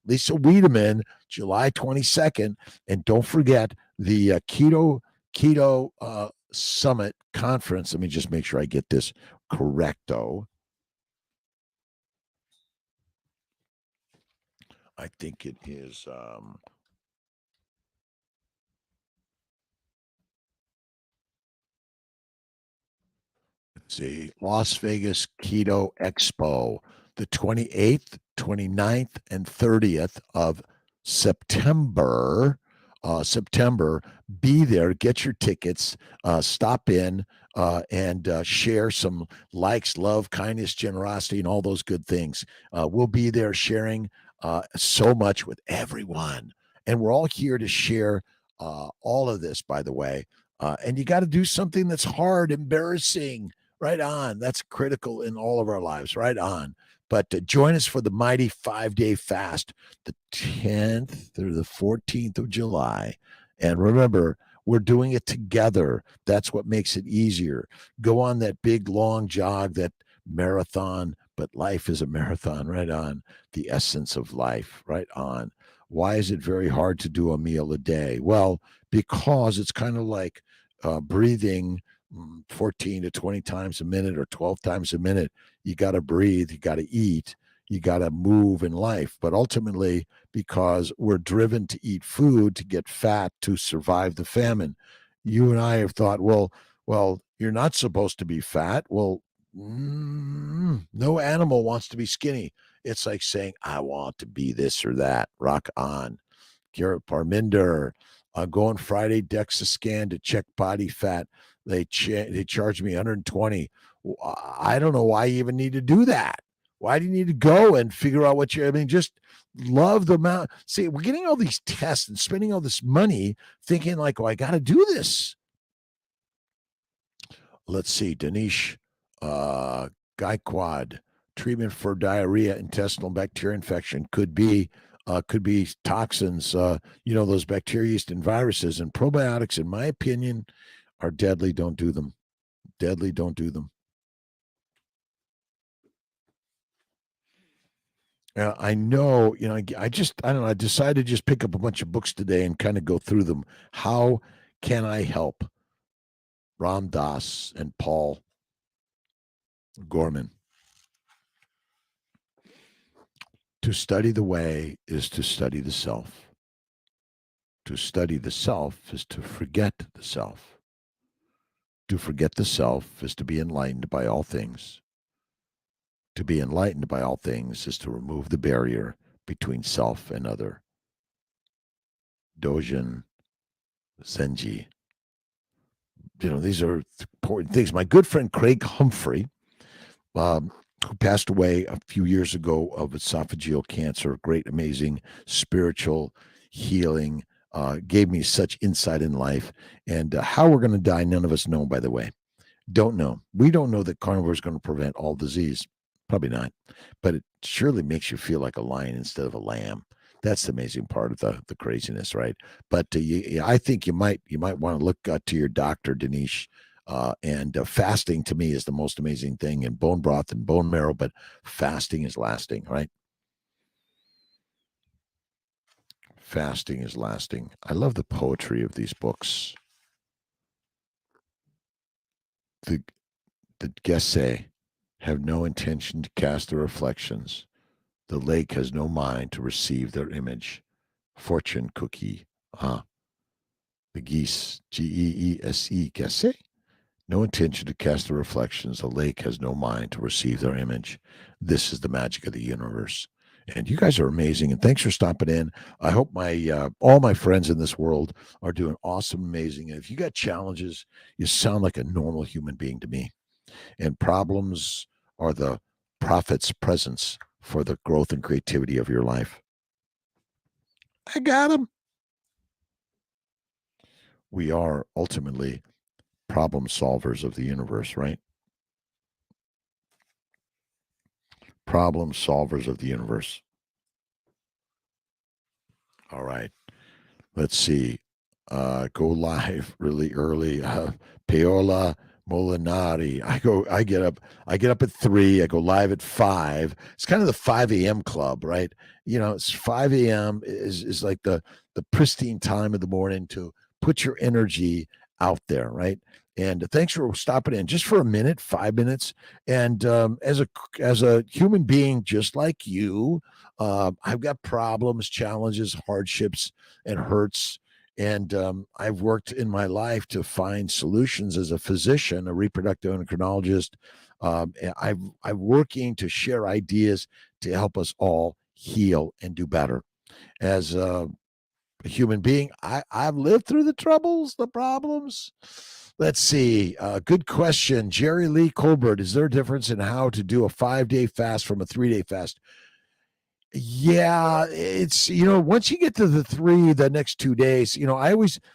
A: Lisa Wiedemann, July 22nd. And don't forget the Keto Summit conference. Let me just make sure I get this correcto. I think it is let's see, Las Vegas Keto Expo, the 28th, 29th, and 30th of September. September, be there, get your tickets, stop in and share some likes, love, kindness, generosity, and all those good things. We'll be there sharing so much with everyone. And we're all here to share all of this, by the way. And you got to do something that's hard, embarrassing. Right on. That's critical in all of our lives. Right on. But join us for the mighty 5-day fast, the 10th through the 14th of July. And remember, we're doing it together. That's what makes it easier. Go on that big, long jog, that marathon, but life is a marathon. Right on. The essence of life. Right on. Why is it very hard to do a meal a day? Well, because it's kind of like breathing 14 to 20 times a minute or 12 times a minute. You got to breathe, you got to eat, you got to move in life. But ultimately, because we're driven to eat food to get fat to survive the famine, you and I have thought, well, you're not supposed to be fat. Well, no animal wants to be skinny. It's like saying, I want to be this or that. Rock on. Garrett Parminder, going Friday DEXA scan to check body fat. They charge me 120. I don't know why you even need to do that. Why do you need to go and figure out what I mean, just love the amount. See, we're getting all these tests and spending all this money thinking like, I got to do this. Let's see, Danish Gaikwad, treatment for diarrhea, intestinal bacteria infection could be toxins, those bacteria, yeast, and viruses. And probiotics, in my opinion, are deadly. Don't do them. Deadly. Don't do them. I know, I don't know. I decided to just pick up a bunch of books today and kind of go through them. How can I help? Ram Dass and Paul Gorman. To study the way is to study the self. To study the self is to forget the self. To forget the self is to be enlightened by all things. To be enlightened by all things is to remove the barrier between self and other. Dogen Zenji. These are important things. My good friend Craig Humphrey, who passed away a few years ago of esophageal cancer, great, amazing spiritual healing, gave me such insight in life. And how we're going to die, none of us know, by the way. Don't know. We don't know that carnivore is going to prevent all disease. Probably not. But it surely makes you feel like a lion instead of a lamb. That's the amazing part of the craziness, right? But I think you might want to look to your doctor, Dinesh. And fasting to me is the most amazing thing, in bone broth and bone marrow, but fasting is lasting, right? Fasting is lasting. I love the poetry of these books. The Gesse have no intention to cast their reflections. The lake has no mind to receive their image. Fortune cookie. The geese, Geese, Gesse? No intention to cast their reflections. The lake has no mind to receive their image. This is the magic of the universe. And you guys are amazing. And thanks for stopping in. I hope all my friends in this world are doing awesome, amazing. And if you got challenges, you sound like a normal human being to me. And problems are the prophet's presence for the growth and creativity of your life. I got him. We are ultimately problem solvers of the universe, right? Problem solvers of the universe. All right. Let's see. Go live really early. Paola Molinari. I get up at 3. I go live at 5. It's kind of the 5 a.m. club, right? It's 5 a.m. is like the pristine time of the morning to put your energy out there, right? And thanks for stopping in just for a minute, 5 minutes. And as a human being, just like you, I've got problems, challenges, hardships, and hurts. And I've worked in my life to find solutions as a physician, a reproductive endocrinologist. I'm working to share ideas to help us all heal and do better. As a human being, I've lived through the troubles, the problems. Let's see. Good question. Jerry Lee Colbert, is there a difference in how to do a 5-day fast from a 3-day fast? Yeah, it's once you get to the 3, the next 2 days,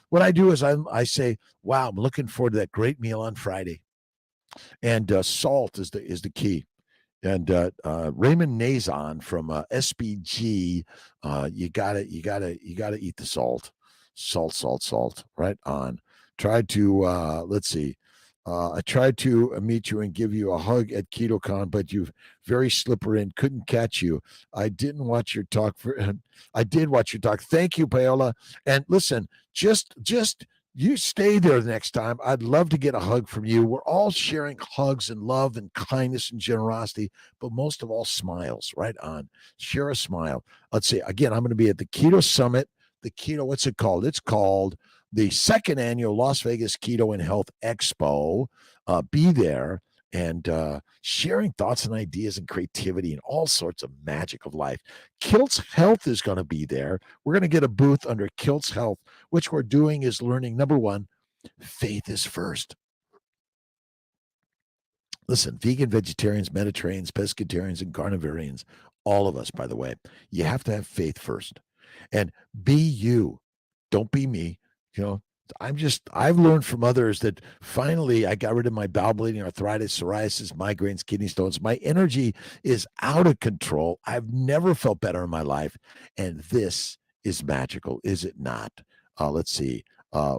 A: what I do is I say, wow, I'm looking forward to that great meal on Friday, and salt is the key. And Raymond Nazon from SBG, you gotta eat the salt, right on. Tried to let's see. I tried to meet you and give you a hug at KetoCon, but you very slippery and couldn't catch you. I didn't watch your talk. I did watch your talk. Thank you, Paola. And listen, just you stay there the next time. I'd love to get a hug from you. We're all sharing hugs and love and kindness and generosity, but most of all, smiles. Right on. Share a smile. Let's see. Again, I'm going to be at the Keto Summit. The Keto, what's it called? It's called the second annual Las Vegas Keto and Health Expo. Be there and sharing thoughts and ideas and creativity and all sorts of magic of life. Kiltz Health is going to be there. We're going to get a booth under Kiltz Health. Which we're doing is learning, number one, faith is first. Listen, vegan, vegetarians, Mediterraneans, pescatarians, and carnivorians, all of us, by the way, you have to have faith first. And be you. Don't be me. I've learned from others that finally I got rid of my bowel bleeding, arthritis, psoriasis, migraines, kidney stones. My energy is out of control. I've never felt better in my life. And this is magical, is it not? Let's see.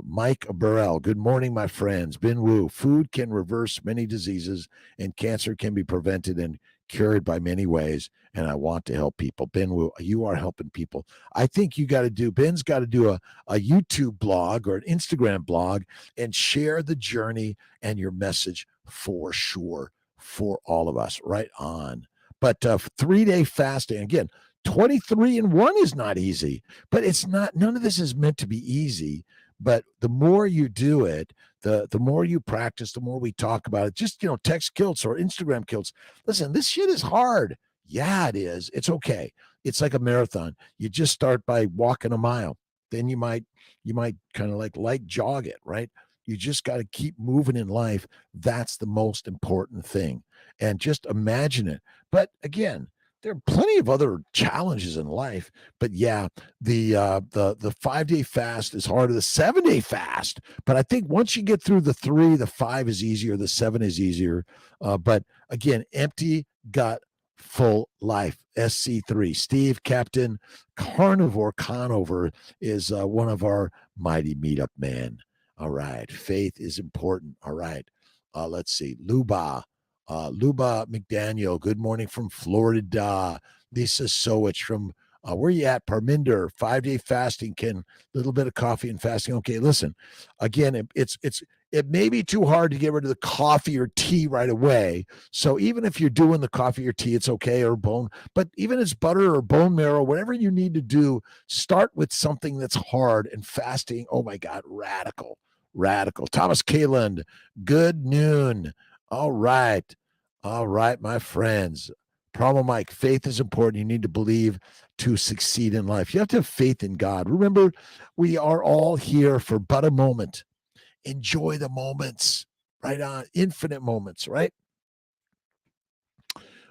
A: Mike Burrell, good morning, my friends. Bin Wu, food can reverse many diseases and cancer can be prevented and cured by many ways. And I want to help people. Ben Wu, you are helping people. I think Ben's got to do a YouTube blog or an Instagram blog and share the journey and your message for sure for all of us. Right on. But 3-day fasting, again, 23-1 is not easy, but it's not, none of this is meant to be easy. But the more you do it, the more you practice, the more we talk about it. Just, text Kiltz or Instagram Kiltz. Listen, this shit is hard. Yeah, it is. It's okay. It's like a marathon. You just start by walking a mile. Then you might kind of like jog it, right? You just got to keep moving in life. That's the most important thing. And just imagine it. But again, there are plenty of other challenges in life, but yeah, the 5-day fast is harder. The 7-day fast, but I think once you get through the 3, the 5 is easier. The 7 is easier. But again, empty gut, full life. SC3. Steve, Captain Carnivore Conover is one of our mighty meetup man. All right, faith is important. All right, let's see, Luba McDaniel, good morning from Florida. Lisa Sowich from where you at? Parminder, 5-day fasting, little bit of coffee and fasting. Okay, listen, again, it may be too hard to get rid of the coffee or tea right away. So even if you're doing the coffee or tea, it's okay, or but even if it's butter or bone marrow, whatever you need to do, start with something that's hard. And fasting, oh my God, radical. Thomas Kaland, good noon. All right, my friends. Problem, Mike, faith is important. You need to believe to succeed in life. You have to have faith in God. Remember, we are all here for but a moment. Enjoy the moments. Right on. Infinite moments, right?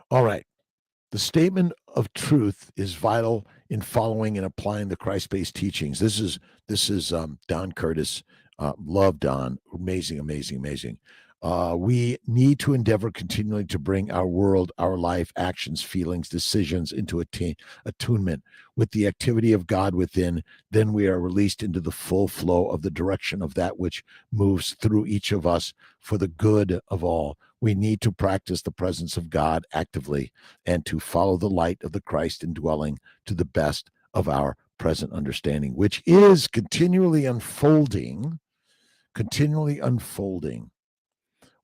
A: All right. The statement of truth is vital in following and applying the Christ-based teachings. This is Don Curtis. Love Don. Amazing, amazing, amazing. We need to endeavor continually to bring our world, our life, actions, feelings, decisions into attunement with the activity of God within. Then we are released into the full flow of the direction of that which moves through each of us for the good of all. We need to practice the presence of God actively and to follow the light of the Christ indwelling to the best of our present understanding, which is continually unfolding, continually unfolding.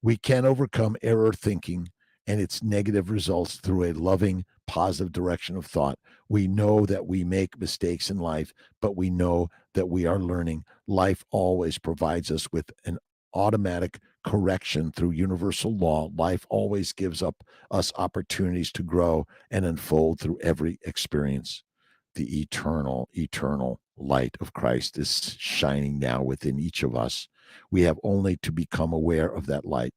A: We can overcome error thinking and its negative results through a loving, positive direction of thought. We know that we make mistakes in life, but we know that we are learning. Life always provides us with an automatic correction through universal law. Life always gives us opportunities to grow and unfold through every experience. The eternal light of Christ is shining now within each of us. We have only to become aware of that light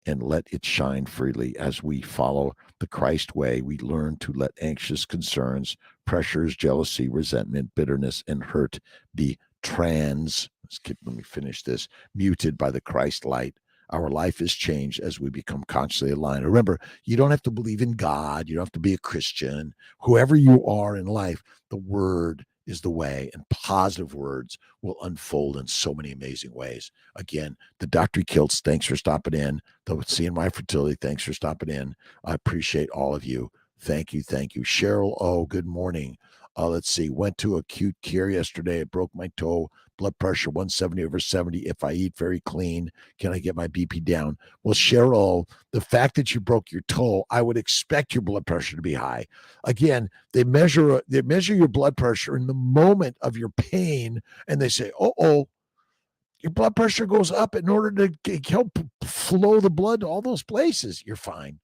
A: and let it shine freely. As we follow the Christ way, we learn to let anxious concerns, pressures, jealousy, resentment, bitterness, and hurt be let me finish this, muted by the Christ light. Our life is changed as we become consciously aligned. Remember, you don't have to believe in God. You don't have to be a Christian. Whoever you are in life, the word is the way, and positive words will unfold in so many amazing ways. Again, the Dr. Kiltz, thanks for stopping in. The Seeing My Fertility, thanks for stopping in. I appreciate all of you. Thank you, thank you. Cheryl O, good morning. Let's see, went to acute care yesterday. It broke my toe. Blood pressure 170/70. If I eat very clean, can I get my BP down? Well, Cheryl, the fact that you broke your toe, I would expect your blood pressure to be high. Again, they measure your blood pressure in the moment of your pain, and they say, oh, your blood pressure goes up in order to help flow the blood to all those places. You're fine.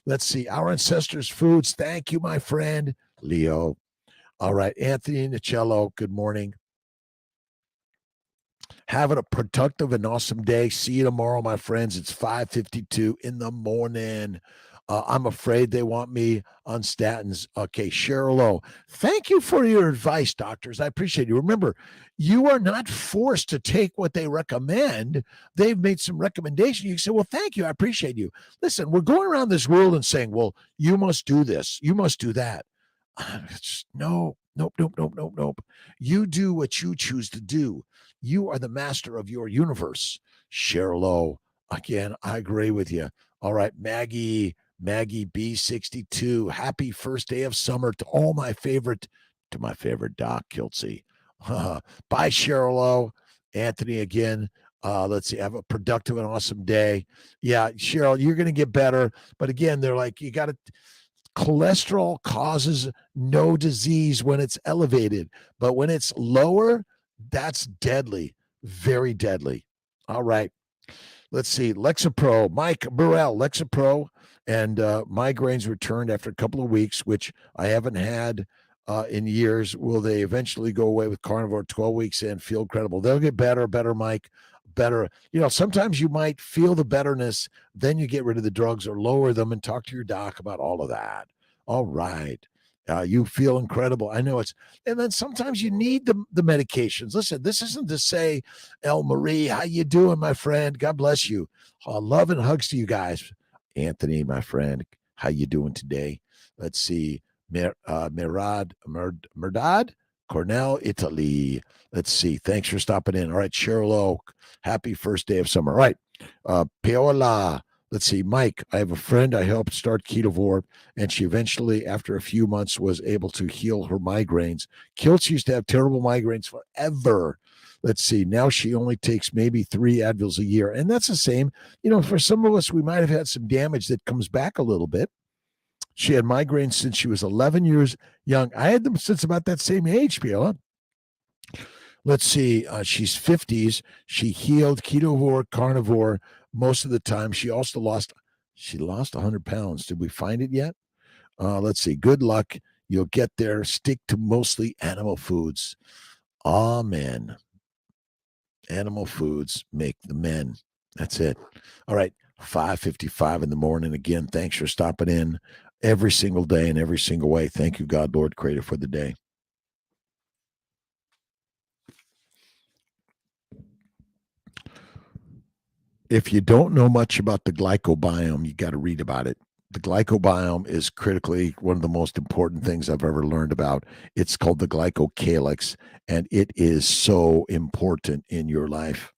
A: Let's see. Our ancestors' foods. Thank you, my friend. Leo. All right. Anthony Nicello, good morning. Having a productive and awesome day. See you tomorrow, my friends. It's 5:52 in the morning. I'm afraid they want me on statins. Okay, Cheryl O, thank you for your advice, doctors. I appreciate you. Remember, you are not forced to take what they recommend. They've made some recommendation. You can say, well, thank you. I appreciate you. Listen, we're going around this world and saying, well, you must do this. You must do that. No, nope. You do what you choose to do. You are the master of your universe. Cheryl O, again, I agree with you. All right, Maggie B62. Happy first day of summer to my favorite Doc Kiltz. Bye, Cheryl O. Anthony again. Let's see. Have a productive and awesome day. Yeah, Cheryl, you're going to get better. But again, they're like, you got to. Cholesterol causes no disease when it's elevated, but when it's lower, that's deadly, very deadly. All right. Let's see. Lexapro, Mike Burrell, Lexapro, and migraines returned after a couple of weeks, which I haven't had in years. Will they eventually go away with Carnivore 12 weeks in? Feel incredible. They'll get better, Mike. Better. Sometimes you might feel the betterness, then you get rid of the drugs or lower them and talk to your doc about all of that. All right. You feel incredible. I know and then sometimes you need the medications. Listen, this isn't to say, El Marie, how you doing, my friend? God bless you. Love and hugs to you guys. Anthony, my friend, how you doing today? Let's see. Merdad, Cornell, Italy. Let's see. Thanks for stopping in. All right, Cheryl Oak. Happy first day of summer. All right. Paola. Let's see. Mike, I have a friend I helped start Ketovore, and she eventually, after a few months, was able to heal her migraines. Kiltz used to have terrible migraines forever. Let's see. Now she only takes maybe 3 Advils a year. And that's the same. For some of us, we might have had some damage that comes back a little bit. She had migraines since she was 11 years young. I had them since about that same age, Paola. Let's see. She's 50s. She healed Ketovore, Carnivore most of the time. She also lost 100 pounds. Did we find it yet? Let's see. Good luck. You'll get there. Stick to mostly animal foods. Amen. Animal foods make the men. That's it. All right. 5:55 in the morning. Again, thanks for stopping in every single day in every single way. Thank you, God, Lord, Creator, for the day. If you don't know much about the glycobiome, you got to read about it. The glycobiome is critically one of the most important things I've ever learned about. It's called the glycocalyx, and it is so important in your life.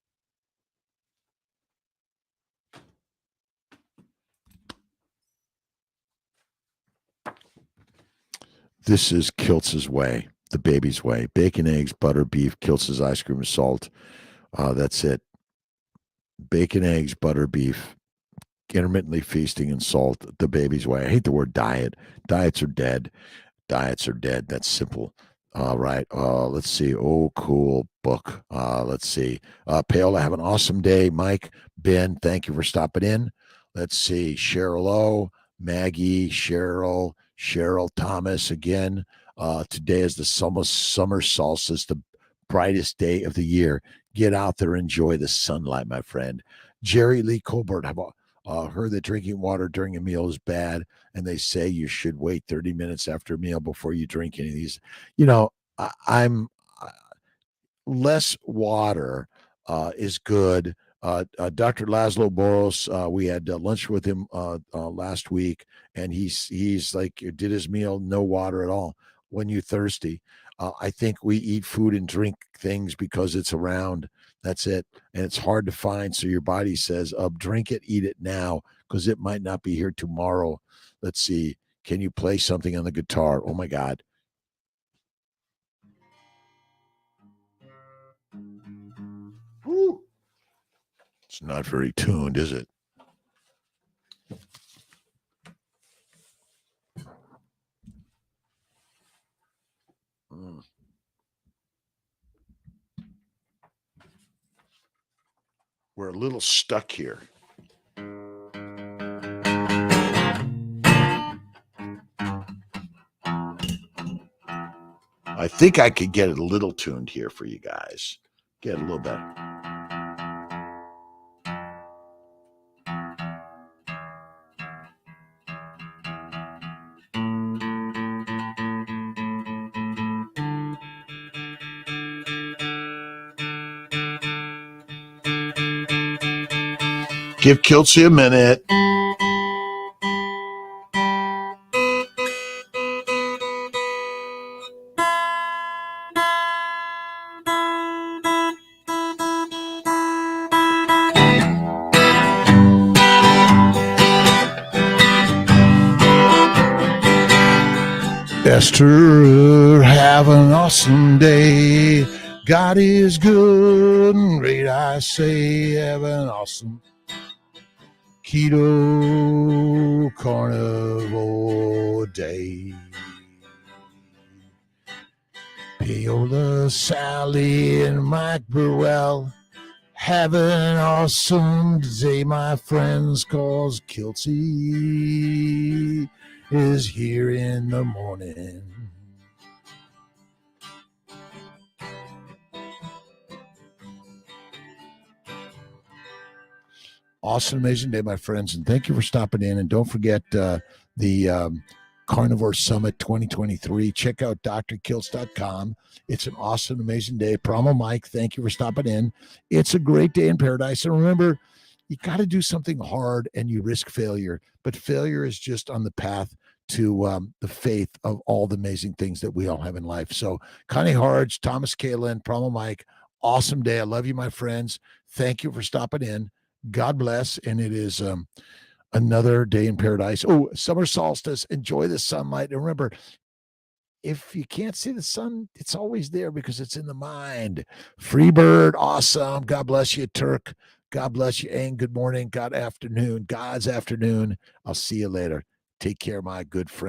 A: This is Kiltz's way, the baby's way. Bacon, eggs, butter, beef, Kiltz's ice cream and salt. That's it. Bacon, eggs, butter, beef, intermittently feasting and salt, the baby's way. I hate the word diet. Diets are dead. Diets are dead. That's simple. All right. Let's see. Oh, cool book. Let's see. Paola, have an awesome day. Mike, Ben, thank you for stopping in. Let's see. Cheryl O, Maggie, Cheryl Thomas again. Today is the summer solstice, the brightest day of the year. Get out there, enjoy the sunlight, my friend. Jerry Lee Colbert, have heard that drinking water during a meal is bad, and they say you should wait 30 minutes after a meal before you drink any of these. I'm less water is good. Dr. Laszlo Boros, we had lunch with him last week, and he's like, did his meal, no water at all. When you're thirsty, I think we eat food and drink things because it's around. That's it, and it's hard to find. So your body says, drink it, eat it now, because it might not be here tomorrow. Let's see. Can you play something on the guitar? Oh my God. Woo. It's not very tuned, is it? We're a little stuck here. I think I could get it a little tuned here for you guys. Get it a little better. Give Kiltz a minute. Esther, have an awesome day. God is good and great, I say. Have an awesome Keto Carnivore day. Paola, Sally, and Mike Burwell, have an awesome day, my friends, cause Kiltzy is here in the morning. Awesome, amazing day, my friends, and thank you for stopping in. And don't forget the Carnivore Summit 2023. Check out drkiltz.com. It's an awesome, amazing day. Promo Mike, thank you for stopping in. It's a great day in paradise. And remember, you got to do something hard and you risk failure, but failure is just on the path to the faith of all the amazing things that we all have in life. So Connie Harge, Thomas Kalin, Promo Mike, awesome day. I love you, my friends. Thank you for stopping in. God bless. And it is another day in paradise. Oh, summer solstice. Enjoy the sunlight. And remember, if you can't see the sun, it's always there because it's in the mind. Freebird, awesome. God bless you, Turk. God bless you, and good morning. God's afternoon. I'll see you later. Take care, my good friend.